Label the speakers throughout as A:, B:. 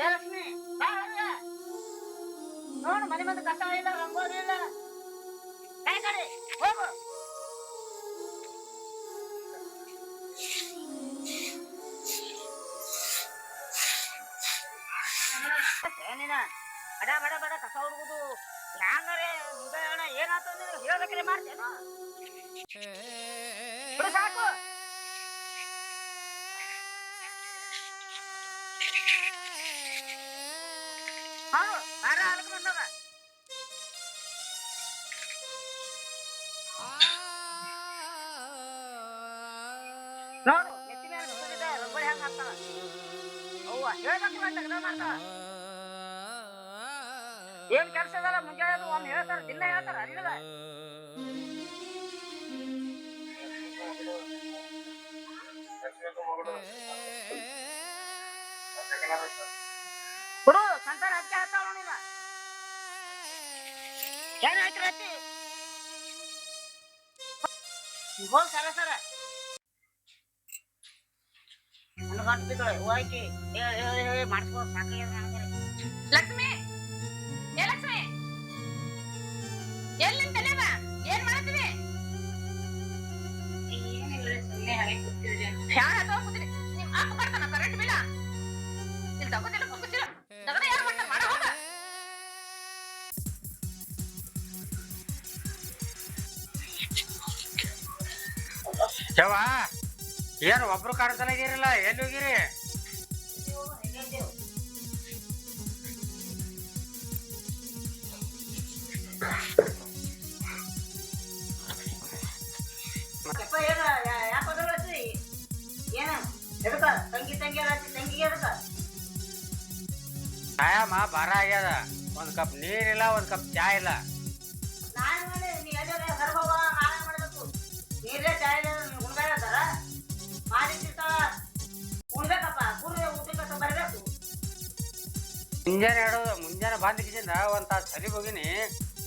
A: ಏ ಲಕ್ಷ್ಮಿ ಬಾ ಹೊರಗೆ. ನೋಡು ಮನೆ ಮುಂದೆ ಕಸ ಇಲ್ಲ ರಂಗೋಲಿ ಇಲ್ಲ. ಕೈ ಕಡೆ ಹೋಗು. ಏನಿನ ಬಡ ಬಡ ಬಡ ಕಸ ಹುಡುಗುದು ಹ್ಯಾಂಗಾರೆ ಮುಂದೆ ಏನಾತ ಹೇಳ್ಬೇಕ್ರೆ ಮಾಡ್ತೇನು ಸಾಕು. ಹೌದು ಬಾರ ಅಲಕ್ ಬಂದದ. ನೋಡು ನೆತ್ತಿ ಮೇಲೆ ಬಿಸಿಲಿದೆ ರಂಗೋಲಿ ಹೆಂಗ್ ಹಾಕ್ತಾಳ. ಅವ್ವ ಹೇಳ್ಬೇಕಿಲ್ಲ ತೆಗ್ದ ಮಾಡ್ತಾಳ. ಏನ್ ಕೆಲಸ ಇದಲ್ಲ ಮುಂಜಾನೆ ಒಮ್ಮೆ ಹೇಳ್ತಾರ ದಿನ ಹೇಳ್ತಾರ ಅಲ್ಲಿದ. ಬಿಡು ಸಂತಾನ ಅಕ್ಕಿ ಹಾಕ್ತಾವ ನೋಡಿದ ಏನ್ ಹೇಳ್ತೀರ ಅತ್ತಿ ಹೋಗ್ ಸರ ಸರ ಅನ್ಕೊಂಡು ಬಿದ್ದಳೆ ಹೋಯ್ಕಿ ಹೇಳಿ ಮಾಡಿಸ್ಬೋದು ಸಾಕಾಗ್ಯದ ನನಗೆ.
B: ಲಕ್ಷ್ಮಿ ಏ ಲಕ್ಷ್ಮಿ ಎಲ್ಲಿ ತಲೆದ ಏನ್ ಮಾಡ್ತೀವಿ?
A: ಏನಿಲ್ಲ ಸುಮ್ಮನೆ ಹಾಗೆ ಕೂತಿದ್ರಿ.
B: ಫ್ಯಾನ್ ಅಥವಾ ಕೂತಿರಿ ನಿಮ್ ಅಪ್ಪ ಬರ್ತಾನ ಕರೆಂಟ್ ಬಿಲ್ಲ ಇಲ್ಲಿ ತಗೋದಿಲ್ಲ ಹೋಗುತ್ತಿಲ್ಲ ತಗದ ಯಾರು ಮಾಡ್ತಾರ ಮಾಡ ಹೋಗ.
C: ಯವ್ವ ಏನು ಒಬ್ರು ಕಾಣಿಸಲಾಗಿರಲ್ಲ ಎಲ್ಲಿ ಹೋಗಿರಿ? ಆಯಾಮ ಬಾರ ಆಗ್ಯದ. ಒಂದ್ ಕಪ್ ನೀರಿಲ್ಲ ಒಂದ್ ಕಪ್ ಚಾ ಇಲ್ಲ. ಮುಂಜಾನೆ ಬಂದ ಕಿಸಿಂದ ಒಂದ್ ತಾಸ್ ಸರಿ ಹೋಗಿನಿ.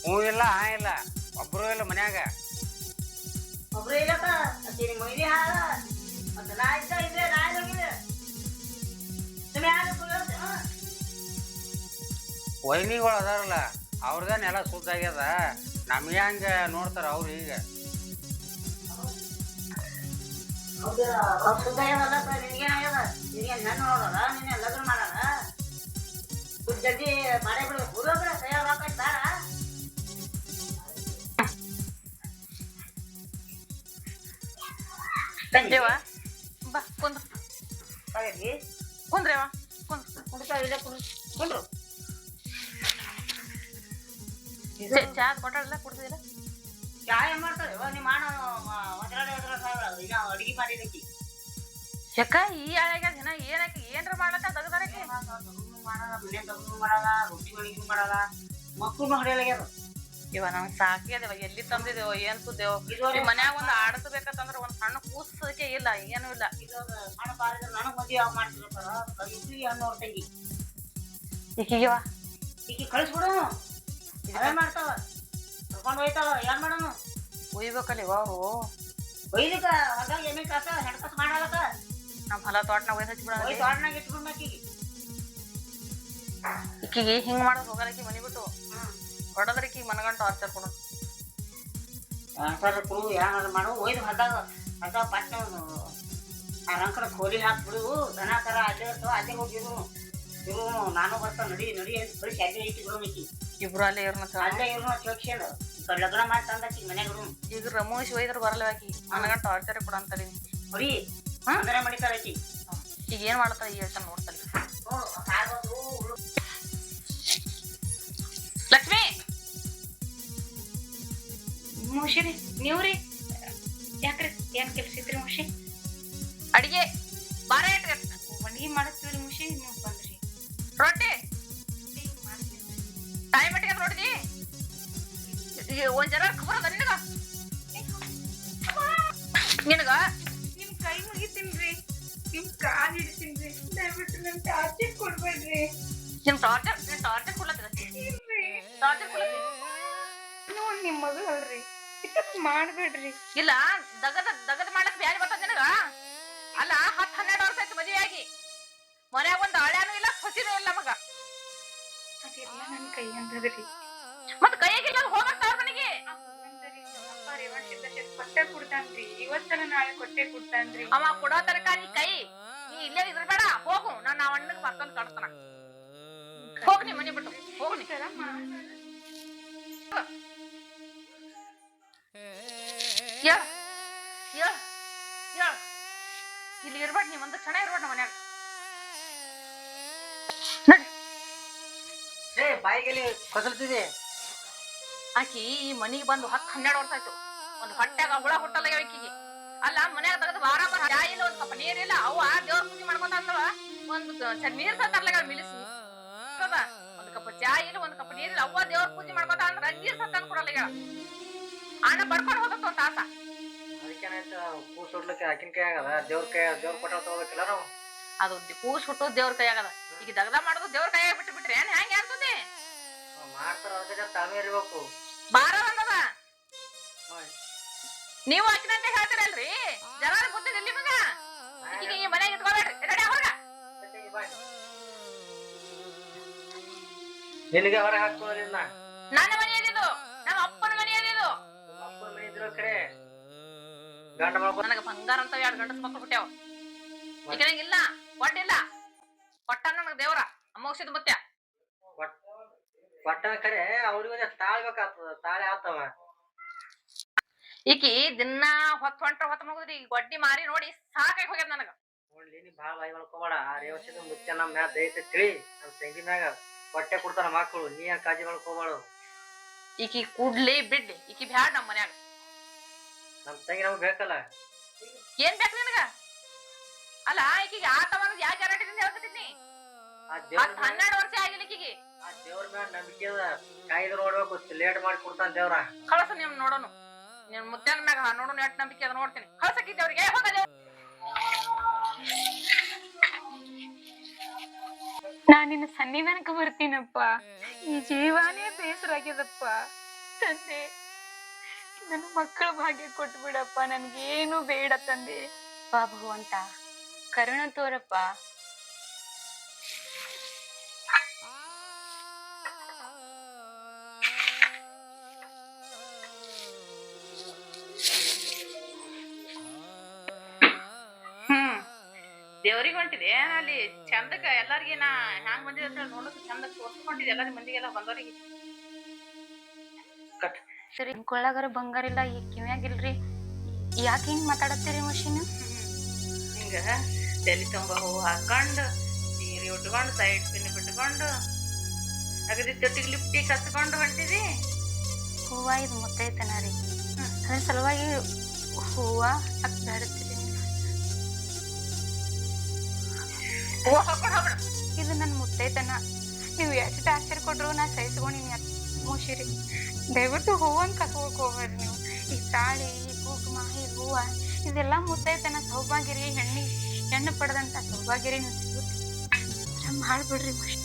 C: ಹೂ ಇಲ್ಲ ಹಾ ಇಲ್ಲ ಒಬ್ರು ಇಲ್ಲ ಮನ್ಯಾಗ.
A: ಒಬ್ರು ಇಲ್ಲಕ್ಕ ಮೈಲಿ ಹಾಳ ಮತ್ತೆ ನಾ ಇದ್ದ ಇದ್ರೆ ನಾ ಹೋಗಿದ್ದೆ
C: ವೈನಿಗಳು ಅದಾರಲ್ಲ ಅವ್ರದೇನ್ ಎಲ್ಲ ಸುದ್ದ ಆಗ್ಯದ. ನಮ್ಗೆ ಹಂಗ ನೋಡ್ತಾರ ಅವ್ರು ಈಗ.
A: ನಿನ್ಗೇನಾಗ್ಯದ ನಿನ್ಗೆ ನನ್ನ ನೋಡಲ್ಲ ನಿನ್ನೆ ಲಗ್ನ ಮಾಡಲ್ಲ ಜಲ್ದಿ ಮಾಡೇ ಬಿಡು ಹುಡುಗ್ರ ತಯಾರು ಹಾಕತ್ ಬೇಡ.
B: ದೇವ ಬಾ ಕುಂದ್ರು ಕುಂದ್ರೇವ
A: ಕುಂಡ್ರು
B: ಚಾ ಕೊಟ್ಟಲ್ಲ ಕುಡ್ದಿಲ್ಲ
A: ಚಾಯ ಮಾಡ್ತಾರೆ ನಿಮ್ಮ ಮಾಡ ಅಡಿಗೆ ಮಾಡಿದಕ್ಕಿ
B: ಯಾಕ ಈ ಹಳೆಗ ಜನ ಏನಕ್ಕೆ ಏನ್ರ ಮಾಡ್ಲಕ್ಕ ತಗದಾರಕ್ಕೆ
A: ಮಾಡಲ್ಲ ಮನೆ ತಗೊಂಡು ಮಾಡಲ್ಲ ರೊಟ್ಟಿ ಅಡಿಗೆ ಮಾಡಲ್ಲ ಮಕ್ಕಳು ಹೊಡೆಯಲಾಗ್ಯದ.
B: ಇವ ನಮ್ ಸಾಕಿದೇವ ಎಲ್ಲಿ ತಂದಿದೇವ ಏನ್ ಸುದ್ದೇವ ಮನ್ಯಾಗ ಒಂದ್ ಆಡಸ್ಬೇಕಂದ್ರ ಒಂದ್ ಸಣ್ಣ ಕೂಸಕ್ಕೆ ಇಲ್ಲ ಏನು ಇಲ್ಲ.
A: ಇದು ಸಣ್ಣ ಪಾರಿದ್ರೆ ನನಗ್ ಮದ್ವೆ ಯಾವ ಮಾಡ್ತಿರ್ತಾರ ಇಬ್ರಿಗೆ ಅನ್ನೋರ್ ತಂಗಿ
B: ಈಕಿಗೆವ
A: ಈಕಿ ಕಳಿಸ್ಬಿಡು ಅವೇ ಮಾಡ್ತಾವ ಕರ್ಕೊಂಡು ಹೋಯ್ತಾವ ಏನ್ ಮಾಡೋನು
B: ಒಯ್ಬೇಕಲ್ಲಿ ಅವರು
A: ಒಯ್ಲಿಕ್ಕ ಹೊದಾಗ ಎಮ್ಮೆ ಕಾಸ ಹೆಣ್ಕಾಸ ಮಾಡಲಕ್ಕ
B: ನಮ್ ಹೊಲ ತೋಟನಾಗ ಒಯ್ದು ಹಚ್ಚಿಬಿಡ
A: ತೋಟನಾಗ ಇಟ್ಬಿಡ್ಬೇಕೀಗ.
B: ಈಕಿಗೆ ಹಿಂಗ್ ಮಾಡೋದು ಹೋಗಲಕ್ಕಿ ಮನಿ ಬಿಟ್ಟು ಹೊಡದ್ರಕಿ ಮನಗಂಟು ಆರ್ಚರ್ ಕೊಡು
A: ಸರ್ ಕುಡು ಏನಾದ್ರು ಮಾಡು ಒಯ್ದು ಹೊದಾಗ ಹೊದಾಗ ಪಟ್ಟ ಆ ರಂಕರ ಕೋಲಿ ಹಾಕ್ಬಿಡು ದನ ಕರ ಅಲ್ಲೇ ಇರ್ತಾವ ಅಲ್ಲೇ ಹೋಗಿರು ಇರು ನಾನು ಬರ್ತಾವ ನಡಿ ನಡಿ ಅಂತ ಕಳಿಸಿ ಅಲ್ಲೇ ಇಟ್ಟಿಬಿಡು ನಿಕ್ಕಿ
B: ಇಬ್ರು ಅಲ್ಲೇ ಇರ್ನ
A: ಅಲ್ಲೇ ಇರು ಚೋಕ್ಷೇಳು ಲಗ್ನ ಮಾಡಿ ತಂದಾಕಿ ಮನೆಗಳು
B: ಈಗ ರಮೇಶ್ ಒಯ್ದ್ರ ಬರಲ್ಲ ಆಕಿ ಮನಗಂಟು ಆರ್ಚರ್ ಕೊಡ ಅಂತೇಳಿ
A: ಹೊಡಿ ಅಂದರೆ ಮಾಡಿತಾರ ಆಕಿ
B: ಈಗ ಏನ್ ಮಾಡ್ತಾರ ಈ ಹೇಳ್ತಾನೆ ನೋಡ್ತಾನೆ. ಲಕ್ಷ್ಮಿ ಮುಷಿರಿ ನೀವ್ರಿ ಯಾಕ್ರಿ ಏನ್ ಕೆಲ್ಸ ಇದ್ರಿ ಮುಷಿ ಅಡಿಗೆ ಬಾರ ಇಟ್ರಿ ಅಡಿಗೆ ಮಾಡತ್ತೀವ್ರಿ ಮುಷಿ ನೀವು ಬಂದ್ರಿ ರೊಟ್ಟಿ ಟೈಮ್ ಇಟ್ಟಿಗೆ ನೋಡಿದಿ ಒಂದ್ ಜರ ಖಬರ್ ಅದ ನಿನಗ ನಿನಗ ನಿಮ್ ಕೈ ಮುಗಿತೀನ್ರಿ ನಿಮ್ ಕಾಲ್ ಹಿಡಿತೀನ್ರಿ ದಯವಿಟ್ಟು ನಮ್ ಟಾರ್ಚರ್ ಕೊಡ್ಬೇಡ್ರಿ. ನಿಮ್ ಟಾರ್ಚರ್ ಕೊಡ್ಲತ್ತದ ಟಾರ್ಚರ್ ಕೊಡ್ಲತ್ತಿ ನೋಡ್ ನಿಮ್ ಮಗಳು ಅಲ್ರಿ ಮಾಡ್ಬೇಡ್ರಿ. ಇಲ್ಲ ದಗದ ಮಾಡ್ಲಕ್ ಬ್ಯಾರಿ ಬರ್ತದ ನಿನಗ ಅಲ್ಲ 10-12 ವರ್ಷ ಆಯ್ತು ಮದುವೆ ಆಗಿ ಮನ್ಯಾಗ ಒಂದ್ ಹಳ್ಯಾನು ಇಲ್ಲ ಹಸಿನೂ ಇಲ್ಲ ಮಗ.
D: ಅದೆಲ್ಲ ನನ್ ಕೈ ಅಂದದ್ರಿ.
B: ಮತ್ ಕೈಯಾಗಿಲ್ಲ ಹೋಗತ್ತಾರ ಮನೆಗೆ.
D: ಅಪ್ಪ ರೇವಣಸಿದ್ದ ಕೊಟ್ಟೆ ಕೊಡ್ತಾನ್ರಿ, ಇವತ್ತನ ನಾಳೆ ಕೊಟ್ಟೆ ಕೊಡ್ತಾನ್ರಿ.
B: ಅವ ಕೊಡೋ ತನಕ ನೀ ಕೈ ನೀ ಇಲ್ಲೇ ಇದ್ರಬೇಡ, ಹೋಗು. ನಾನು ಆ ಅಣ್ಣಗ್ ಮತ್ತೊಂದು ಕಡ್ತಾನ. ಹೋಗ್ ನೀ ಮನೆ ಬಿಟ್ಟು ಹೋಗ್ನಿ. ಇಲ್ಲಿ ಇರ್ಬೇಡ, ನೀ ಒಂದು ಕ್ಷಣ ಇರ್ಬೇಡ ಮನ್ಯಾಗ. ನಡಿ.
C: ಬಾಯಿಗೆ ಕಸಲ್ತಿದೆ.
B: ಆಕಿ ಈ ಮನಿಗೆ ಬಂದು 10-12 ವರ್ಷ ಆಯ್ತು. ಒಂದು ಹೊಟ್ಟ್ಯಾಗ ಹುಳ ಹುಟ್ಟಲ್ಲ ಆಕಿಗೆ. ಅಲ್ಲ ಮನ್ಯಾಗ ತೆಗೆದು ಬಾರ ಇಲ್ಲ, ಒಂದ್ ಕಪ್ಪ ನೀರಿಲ್ಲ. ಅವ್ವ ದೇವ್ರ ಪೂಜೆ ಮಾಡ್ಕೊಂತ ಅಂತವ, ಒಂದು ನೀರ್ ತರ್ಲಾಗ ಮಿಲಿಸಿ ಒಂದ್ ಕಪ್ಪ ಚಾ ಇಲ್ಲ, ಒಂದ್ ಕಪ್ಪ ನೀರಿಲ್ಲ. ಅವ್ವ ದೇವ್ರ ಪೂಜೆ ಮಾಡ್ಕೊಂತ ಅಂದ್ರ ನೀರ್ ತಂದು ಕೊಡಲ್ಲ ಈಗ. ಅಣ್ಣ ಬಡ್ಕೊಂಡು ಹೋಗತ್ತ ಒಂದ್ ತಾಸ.
C: ಅದಕ್ಕೇನಾಯ್ತು, ಕೂಸ್ ಹುಡ್ಲಿಕ್ಕೆ ಆಕಿನ ಕೈ ಆಗದ, ದೇವ್ರ ಕೊಟ್ಟ ತಗೋಬೇಕಿಲ್ಲ ನಾವು.
B: ಅದು ಕೂಸ್ ಹುಟ್ಟು ದೇವ್ರ ಕೈ ಆಗದ. ಈಗ ದಗದ ಮಾಡೋದು ದೇವ್ರ ಕೈಯಾಗ ಬಿಟ್ಟು ಬಿಟ್ರೆ ಹೆಂಗ್ ಆಗ್ತದೆ?
C: ಮಾಡ್ತಾರ, ಅದಕ್ಕೆ ತಾವೇ ಇರ್ಬೇಕು.
B: ಬಾರ ಬಂದದ. ನೀವು ಆಕಿನಂತೆ ಹೇಳ್ತೀರಲ್ರಿ, ಜನ ಗೊತ್ತಿಲ್ಲ ಇಲ್ಲಿ ಮಗ. ಈಗ ಈ ಮನೆಗೆ ಇಟ್ಕೋಬೇಡ್ರಿ, ರೆಡಿ ಹೊರಗ.
C: ನಿನಗೆ ಹೊರಗೆ ಹಾಕೋದ್ರಿಂದ
B: ನನ್ನ ಮನೆ ಏನಿದು, ನಮ್ಮ ಅಪ್ಪನ ಮನೆ ಏನಿದು.
C: ಅಪ್ಪನ ಮನೆ ಇದ್ರ ಕಡೆ ಗಂಡ ಮಾಡ್ಕೊ.
B: ನನಗ ಬಂಗಾರ ಅಂತ 2 ಗಂಡಸ ಮಕ್ಕಳು ಹುಟ್ಟ್ಯಾವ. ಈಗ ಇಲ್ಲ ಕೊಟ್ಟಿಲ್ಲ, ಕೊಟ್ಟ ನನಗ ದೇವ್ರ ಅಮೌಷದ ಮುತ್ಯ.
C: ಕೊಟ್ಟ ಕರೆ ಅವ್ರಿಗೆ ತಾಳ್ಬೇಕಾಗ್ತದ, ತಾಳೆ ಆತವ.
B: ಈಕಿ ದಿನ ಹೊತ್ತು ಮುಗಿದ್ರಿ ಗೊಡ್ಡಿ ಮಾರಿ ನೋಡಿ ಸಾಕಾಗಿ ಹೋಗ್ಯದ ನನಗ.
C: ನೋಡ್ಲಿ, ನೀ ಬಾಳ ಬಾಯಿ ಮಾಡ್ಕೋಬೇಡ. ಆ ರೇವಶದ ಮುತ್ಯ ನಮ್ಮ ಮ್ಯಾಲ ದೈತೆ ತಿಳಿ. ನಮ್ಮ ತಂಗಿ ಮ್ಯಾಗ ಹೊಟ್ಟೆ ಕೊಡ್ತಾನ ಮಕ್ಕಳು, ನೀ ಯಾಕೆ ಕಾಳಜಿ ಮಾಡ್ಕೋಬಾಳು.
B: ಈಕಿ ಕೂಡ್ಲಿ ಬಿಡ್ಲಿ, ಈಕಿ ಬ್ಯಾಡ ನಮ್ಮ ಮನ್ಯಾಗ.
C: ನಮ್ ತಂಗಿ ನಮ್ಗೆ ಬೇಕಲ್ಲ.
B: ಏನ್ ಬೇಕು ನಿನಗ? ಅಲ್ಲ ಈಕಿಗೆ ಆತವ ಯಾವ ಗ್ಯಾರಂಟಿದಿಂದ ಹೇಳ್ತಿದ್ದೀನಿ. 12 ವರ್ಷ ಆಗಿಲ್ಲ ಈಕಿಗೆ.
C: ಆ ದೇವ್ರ ಮ್ಯಾಲ ನಂಬಿಕೆ ಅದ, ಕಾಯ್ದು ನೋಡ್ಬೇಕು, ಲೇಟ್ ಮಾಡಿ ಕೊಡ್ತಾನ ದೇವ್ರ.
B: ಕಳಸ ನೀವ್ ನೋಡೋನು, ನಿನ್ ಮುತ್ಯಾನ ಮ್ಯಾಗ ನೋಡೋನು ಎಷ್ಟು ನಂಬಿಕೆ ಅದ ನೋಡ್ತೀನಿ. ಕಳ್ಸಕ್ಕಿದ್ದೇವ್ರಿಗೆ ಹೋಗ.
D: ನಾನಿನ್ನ ಸನ್ನಿಧಾನಕ್ಕ ಬರ್ತೀನಪ್ಪ. ಈ ಜೀವಾನೇ ಬೇಸರಾಗ್ಯದಪ್ಪ. ತಂದೆ, ನನ್ನ ಮಕ್ಕಳ ಭಾಗ್ಯ ಕೊಟ್ಬಿಡಪ್ಪ, ನನ್ಗೇನು ಬೇಡ ತಂದೆ. ಭಗವಂತ ಕರುಣ ತೋರಪ್ಪ.
B: ದೇವ್ರಿಗೆ ಹೊಂಟಿದೆ ಅಲ್ಲಿ ಚಂದಕ್ಕ ಎಲ್ಲಾರ್ಗಿ ನಾ ಹ್ಯಾಂಗ್ ಬಂದಿದೆ ಅಂತ ಹೇಳಿ ನೋಡೋದು ಚಂದಕ್ಕೆ ತೋರ್ಸ್ಕೊಂಡಿದ್ದೆ ಎಲ್ಲಾರಿ ಮಂದಿಗೆಲ್ಲ ಬಂದವರಿಗೆ.
D: ಸರಿ, ಕೊಳ್ಳಾಗರ ಬಂಗಾರ ಇಲ್ಲ, ಈಗ ಕಿವ್ಯಾಗಿಲ್ರಿ. ಯಾಕೆ ಹಿಂಗ್ ಮಾತಾಡತ್ತೀರಿ ಮಷೀನ್?
B: ಹಿಂಗ ತಲೆ ತುಂಬ ಹೂವು ಹಾಕೊಂಡು, ಸೀರೆ ಉಟ್ಕೊಂಡು, ಸೈಡ್ ಪಿನ್ ಬಿಟ್ಕೊಂಡು, ಅಗದಿ ತೊಟ್ಟಿಗೆ ಲಿಪ್ಟಿಕ್ ಹಚ್ಕೊಂಡು ಹೊಂಟಿದಿ.
D: ಹೂವ ಇದು ಮುತ್ತೈತನ ರೀ, ಅದ್ರ ಸಲುವಾಗಿ ಹೂವ ಹಾಕ್ಬೇಡತ್ತೀರಿ.
B: ಹೂವ ಹಾಕೊಂಡು ಹೋಗ್ಬೇಡ.
D: ಇದು ನನ್ ಮುತ್ತೈತನ, ನೀವು ಎಷ್ಟು ಟಾರ್ಚರ್ ಕೊಟ್ರು ನಾ ಸಹಿಸ್ಕೊಂಡಿನಿ. ಮುಷಿರಿ, ದಯವಿಟ್ಟು ಹೂವನ್ ಕಸ್ಕೊಳಕ್ ಹೋಗ್ಬೇಡ್ರಿ ನೀವು. ಈ ತಾಳಿ, ಈ ಕುಂಕುಮ, ಈ ಹೂವ ಇದೆಲ್ಲ ಮುತ್ತೈತನ, ಸೌಭಾಗ್ಯರಿ. ಹೆಣ್ಣು ಪಡೆದಂತ ಸೌಭಾಗ್ಯರಿ ನೀವು ಸಿಗುತ್ತೆ. ಮಾಡ್ಬಿಡ್ರಿ ಮುಷಿ.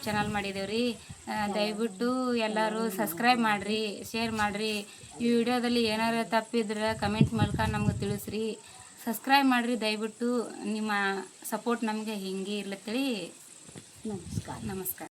D: ಚಾನಲ್ ಮಾಡಿದೇವ್ರಿ. ದಯವಿಟ್ಟು ಎಲ್ಲರೂ ಸಬ್ಸ್ಕ್ರೈಬ್ ಮಾಡಿರಿ, ಶೇರ್ ಮಾಡಿರಿ. ಈ ವಿಡಿಯೋದಲ್ಲಿ ಏನಾರು ತಪ್ಪಿದ್ರೆ ಕಮೆಂಟ್ ಮೂಲಕ ನಮ್ಗೆ ತಿಳಿಸ್ರಿ. ಸಬ್ಸ್ಕ್ರೈಬ್ ಮಾಡಿರಿ ದಯವಿಟ್ಟು. ನಿಮ್ಮ ಸಪೋರ್ಟ್ ನಮಗೆ ಹಿಂಗೆ ಇರ್ಲತ್ತೇಳಿ. ನಮಸ್ಕಾರ.